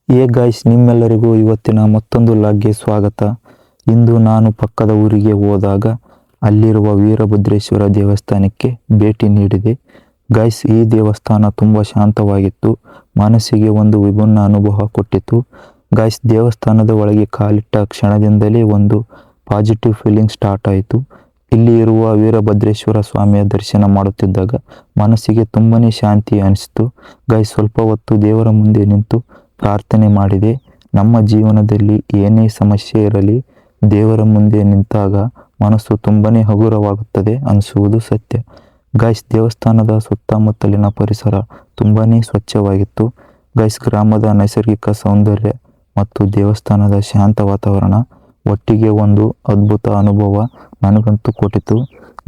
Guys, ನಿಮ್ಮೆಲ್ಲರಿಗೂ ಇವತ್ತಿನ ಮತ್ತೊಂದು ಲಾಗ್ಗೆ ಸ್ವಾಗತ. ಇಂದು ನಾನು ಪಕ್ಕದ ಊರಿಗೆ ಹೋದಾಗ ಅಲ್ಲಿರುವ ವೀರಭದ್ರೇಶ್ವರ ದೇವಸ್ಥಾನಕ್ಕೆ ಭೇಟಿ ನೀಡಿದೆ. ಗಾಯ್ಸ್, ಈ ದೇವಸ್ಥಾನ ತುಂಬ ಶಾಂತವಾಗಿತ್ತು, ಮನಸ್ಸಿಗೆ ಒಂದು ವಿಭಿನ್ನ ಅನುಭವ ಕೊಟ್ಟಿತು. ಗಾಯ್ಸ್, ದೇವಸ್ಥಾನದ ಒಳಗೆ ಕಾಲಿಟ್ಟ ಕ್ಷಣದಿಂದಲೇ ಒಂದು ಪಾಸಿಟಿವ್ ಫೀಲಿಂಗ್ ಸ್ಟಾರ್ಟ್ ಆಯಿತು. ಇಲ್ಲಿ ಇರುವ ವೀರಭದ್ರೇಶ್ವರ ಸ್ವಾಮಿಯ ದರ್ಶನ ಮಾಡುತ್ತಿದ್ದಾಗ ಮನಸ್ಸಿಗೆ ತುಂಬನೇ ಶಾಂತಿ ಅನಿಸಿತು. ಗಾಯ್ಸ್, ಸ್ವಲ್ಪ ಹೊತ್ತು ದೇವರ ಮುಂದೆ ನಿಂತು ಪ್ರಾರ್ಥನೆ ಮಾಡಿದೆ. ನಮ್ಮ ಜೀವನದಲ್ಲಿ ಏನೇ ಸಮಸ್ಯೆ ಇರಲಿ, ದೇವರ ಮುಂದೆ ನಿಂತಾಗ ಮನಸ್ಸು ತುಂಬನೇ ಹಗುರವಾಗುತ್ತದೆ ಅನಿಸುವುದು ಸತ್ಯ. ಗಾಯ್ಸ್, ದೇವಸ್ಥಾನದ ಸುತ್ತಮುತ್ತಲಿನ ಪರಿಸರ ತುಂಬನೇ ಸ್ವಚ್ಛವಾಗಿತ್ತು. ಗಾಯ್ಸ್, ಗ್ರಾಮದ ನೈಸರ್ಗಿಕ ಸೌಂದರ್ಯ ಮತ್ತು ದೇವಸ್ಥಾನದ ಶಾಂತ ವಾತಾವರಣ ಒಟ್ಟಿಗೆ ಒಂದು ಅದ್ಭುತ ಅನುಭವ ನನಗಂತೂ ಕೊಟ್ಟಿತು.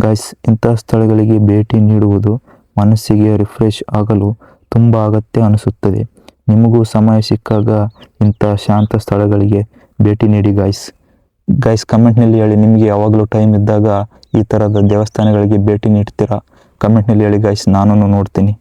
ಗಾಯ್ಸ್, ಇಂಥ ಸ್ಥಳಗಳಿಗೆ ಭೇಟಿ ನೀಡುವುದು ಮನಸ್ಸಿಗೆ ರಿಫ್ರೆಶ್ ಆಗಲು ತುಂಬ ಅಗತ್ಯ ಅನಿಸುತ್ತದೆ. ನಿಮಗೂ ಸಮಯ ಸಿಕ್ಕಾಗ ಇಂಥ ಶಾಂತ ಸ್ಥಳಗಳಿಗೆ ಭೇಟಿ ನೀಡಿ ಗಾಯ್ಸ್. ಕಮೆಂಟ್ನಲ್ಲಿ ಹೇಳಿ, ನಿಮಗೆ ಯಾವಾಗಲೂ ಟೈಮ್ ಇದ್ದಾಗ ಈ ಥರದ ದೇವಸ್ಥಾನಗಳಿಗೆ ಭೇಟಿ ನೀಡ್ತೀರಾ? ಕಮೆಂಟ್ನಲ್ಲಿ ಹೇಳಿ ಗಾಯ್ಸ್, ನಾನು ನೋಡ್ತೀನಿ.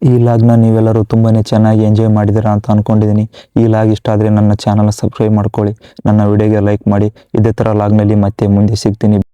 ಈ ಲಾಗ್ನ ನೀವೆಲ್ಲರೂ ತುಂಬಾ ಚೆನ್ನಾಗಿ ಎಂಜಾಯ್ ಮಾಡಿದ್ದೀರಾ ಅಂತ ಅಂದ್ಕೊಂಡಿದ್ದೀನಿ. ಈ ಲಾಗ್ ಇಷ್ಟ ಆದರೆ ನನ್ನ ಚಾನಲ್ನ ಸಬ್ಸ್ಕ್ರೈಬ್ ಮಾಡ್ಕೊಳ್ಳಿ, ನನ್ನ ವಿಡಿಯೋಗೆ ಲೈಕ್ ಮಾಡಿ. ಇದೇ ಥರ ಲಾಗ್ನಲ್ಲಿ ಮತ್ತೆ ಮುಂದೆ ಸಿಗ್ತೀನಿ.